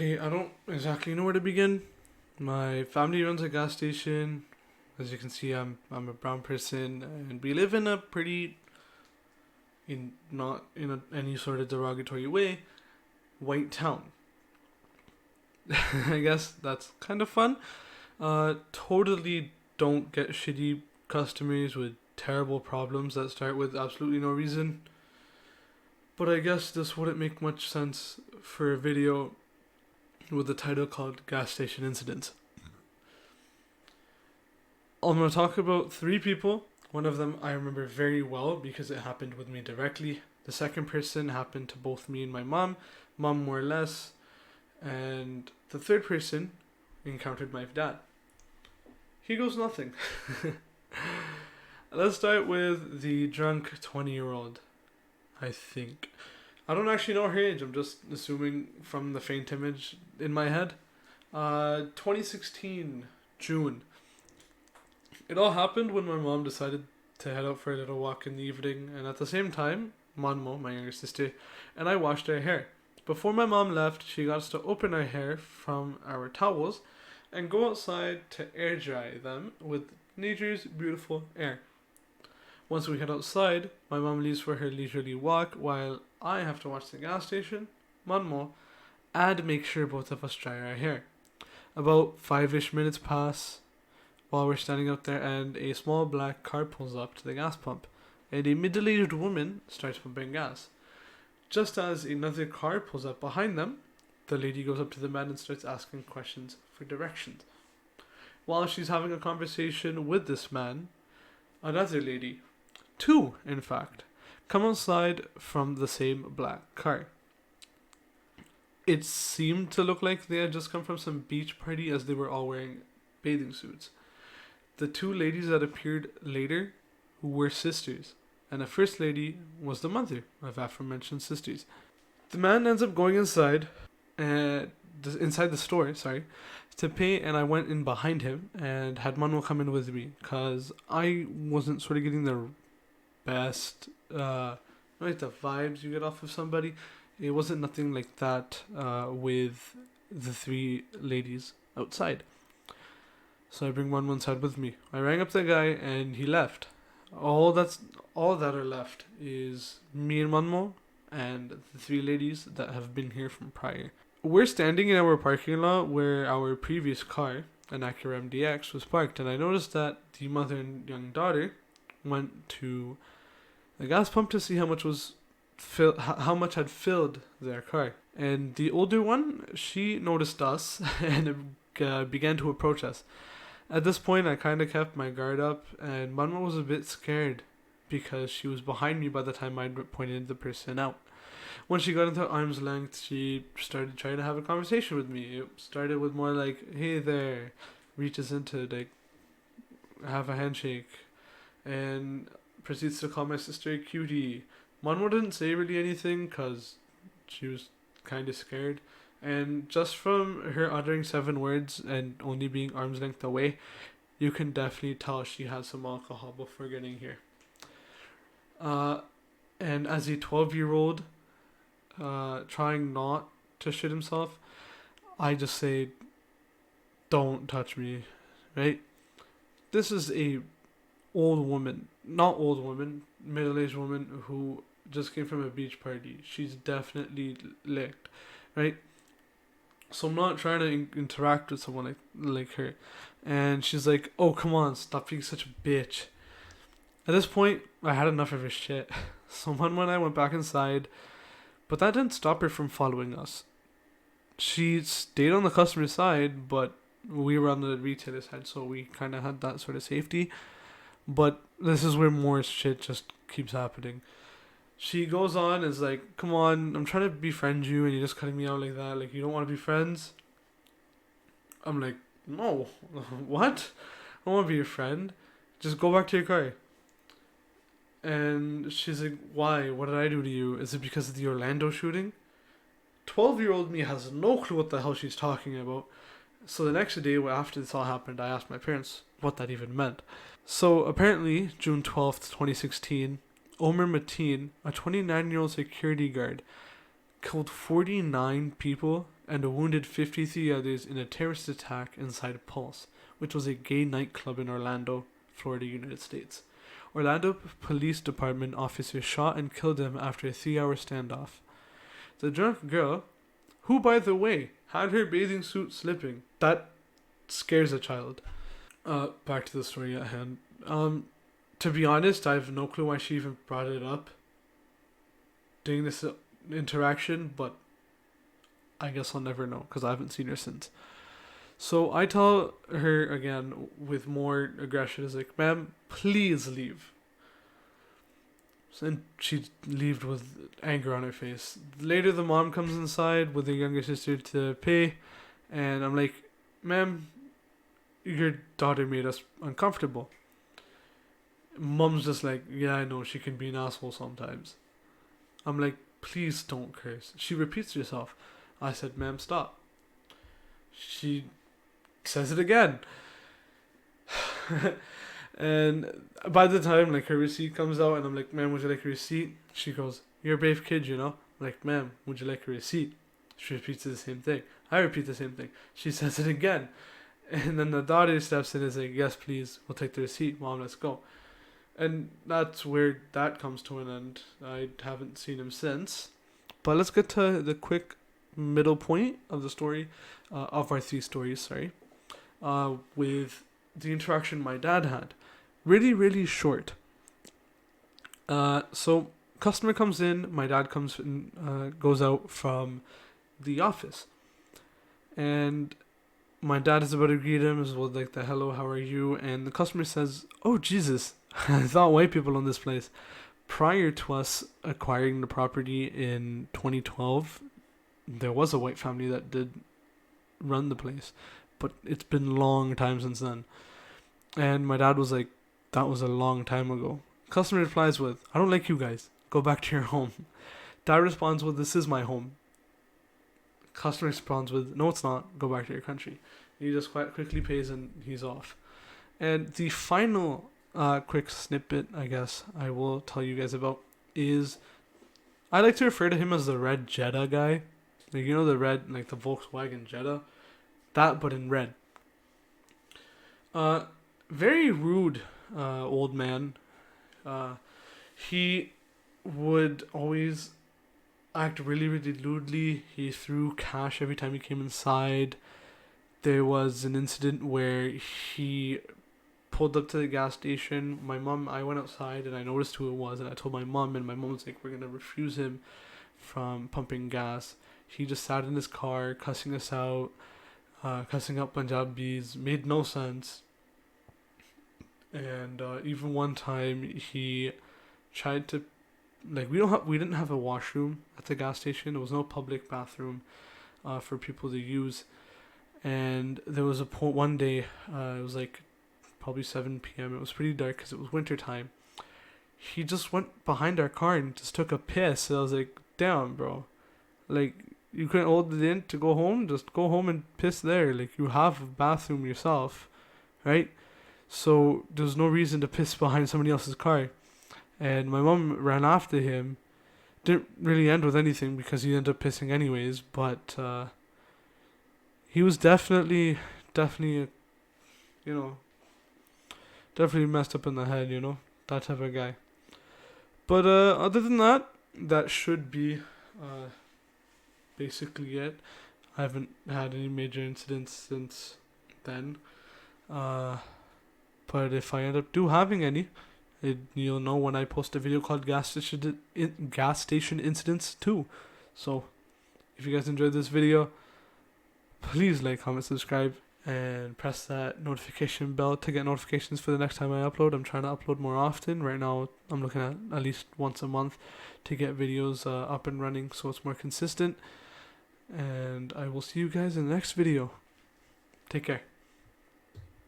Okay, I don't exactly know where to begin. My family runs a gas station. As you can see, I'm a brown person, and we live in a pretty, in not in any sort of derogatory way, white town. I guess that's kind of fun. Totally don't get shitty customers with terrible problems that start with absolutely no reason. But I guess this wouldn't make much sense for a video with a title called Gas Station Incidents. I'm going to talk about three people. One of them I remember very well because it happened with me directly. The second person happened to both me and my mom more or less. And the third person encountered my dad. He goes nothing. Let's start with the drunk 20-year-old, I think. I don't actually know her age, I'm just assuming from the faint image in my head. 2016, June. It all happened when my mom decided to head out for a little walk in the evening, and at the same time, Monmo, my younger sister, and I washed our hair. Before my mom left, she got us to open our hair from our towels and go outside to air dry them with nature's beautiful air. Once we head outside, my mom leaves for her leisurely walk while I have to watch the gas station, Monmo, and make sure both of us dry our hair. About 5-ish minutes pass while we're standing out there, and a small black car pulls up to the gas pump, and a middle-aged woman starts pumping gas. Just as another car pulls up behind them, the lady goes up to the man and starts asking questions for directions. While she's having a conversation with this man, another lady, two in fact, come outside from the same black car. It seemed to look like they had just come from some beach party as they were all wearing bathing suits. The two ladies that appeared later were sisters, and the first lady was the mother of aforementioned sisters. The man ends up going inside the store, to pay, and I went in behind him and had Manuel come in with me because I wasn't sort of getting the best, the vibes you get off of somebody. It wasn't nothing like that with the three ladies outside. So I bring one inside with me. I rang up the guy and he left. All that are left is me and Manmo and the three ladies that have been here from prior. We're standing in our parking lot where our previous car, an Acura MDX, was parked, and I noticed that the mother and young daughter went to the gas pump to see how much had filled their car. And the older one, she noticed us and began to approach us. At this point, I kind of kept my guard up, and Manma was a bit scared because she was behind me by the time I pointed the person out. When she got into arm's length, she started trying to have a conversation with me. It started with more like, "Hey there," reaches into have a handshake, and proceeds to call my sister a cutie. Manma didn't say really anything because she was kind of scared. And just from her uttering 7 words and only being arm's length away, you can definitely tell she had some alcohol before getting here. And as a 12-year-old trying not to shit himself, I just say, don't touch me, right? This is a middle-aged woman who just came from a beach party. She's definitely licked, right? So I'm not trying to interact with someone like her. And she's like, "Oh, come on, stop being such a bitch." At this point, I had enough of her shit. So when I went back inside, but that didn't stop her from following us. She stayed on the customer side, but we were on the retailer side, so we kind of had that sort of safety. But this is where more shit just keeps happening. She goes on and is like, "Come on, I'm trying to befriend you and you're just cutting me out like that. Like, you don't want to be friends?" I'm like, "No." What? I don't want to be your friend. Just go back to your car. And she's like, "Why? What did I do to you? Is it because of the Orlando shooting?" 12-year-old me has no clue what the hell she's talking about. So the next day after this all happened, I asked my parents what that even meant. So apparently, June 12th, 2016, Omer Mateen, a 29-year-old security guard, killed 49 people and wounded 53 others in a terrorist attack inside Pulse, which was a gay nightclub in Orlando, Florida, United States. Orlando Police Department officers shot and killed him after a 3-hour standoff. The drunk girl, who, by the way, had her bathing suit slipping. That scares a child. Back to the story at hand. To be honest, I have no clue why she even brought it up during this interaction, but I guess I'll never know because I haven't seen her since. So I tell her again with more aggression, is like, ma'am, please leave. And she leaves with anger on her face. Later, the mom comes inside with the younger sister to pay, and I'm like, ma'am, your daughter made us uncomfortable. Mom's just like, yeah, I know, she can be an asshole sometimes. I'm like, please don't curse. She repeats herself. I said, ma'am, stop. She says it again. And by the time like her receipt comes out and I'm like, ma'am, would you like a receipt? She goes, you're a brave kid, you know. I'm like, ma'am, would you like a receipt? She repeats the same thing. I repeat the same thing. She says it again. And then the daughter steps in and is like, yes, please, we'll take the receipt. Mom, let's go. And that's where that comes to an end. I haven't seen him since. But let's get to the quick middle point of the story, of our 3 stories, with the interaction my dad had. Really, really short. So customer comes in, my dad comes in, goes out from the office, and my dad is about to greet him as well, like the hello, how are you? And the customer says, oh Jesus, I thought white people owned this place. Prior to us acquiring the property in 2012, there was a white family that did run the place, but it's been a long time since then. And my dad was like, that was a long time ago. Customer replies with, I don't like you guys. Go back to your home. Dad responds with, this is my home. Customer responds with, no, it's not. Go back to your country. He just quite quickly pays and he's off. And the final quick snippet, I guess, I will tell you guys about is, I like to refer to him as the red Jetta guy. Like, you know, the red, like the Volkswagen Jetta? That, but in red. Very rude old man. He would always act really, really lewdly. He threw cash every time he came inside. There was an incident where he pulled up to the gas station. I went outside and I noticed who it was, and I told my mom, and my mom was like, we're going to refuse him from pumping gas. He just sat in his car, cussing us out, cussing out Punjabis, made no sense. And even one time he tried to, like, we didn't have a washroom at the gas station. There was no public bathroom for people to use. And there was one day, it was like probably 7 p.m. It was pretty dark because it was winter time. He just went behind our car and just took a piss. And I was like, damn, bro. Like, you couldn't hold it in to go home? Just go home and piss there. Like, you have a bathroom yourself, right? So there's no reason to piss behind somebody else's car. And my mom ran after him. Didn't really end with anything because he ended up pissing anyways. But he was definitely, definitely messed up in the head, you know, that type of guy. But other than that, that should be basically it. I haven't had any major incidents since then. But if I end up having any, you'll know when I post a video called Gas Station Incidents 2. So, if you guys enjoyed this video, please like, comment, subscribe, and press that notification bell to get notifications for the next time I upload. I'm trying to upload more often. Right now, I'm looking at least once a month to get videos up and running so it's more consistent. And I will see you guys in the next video. Take care.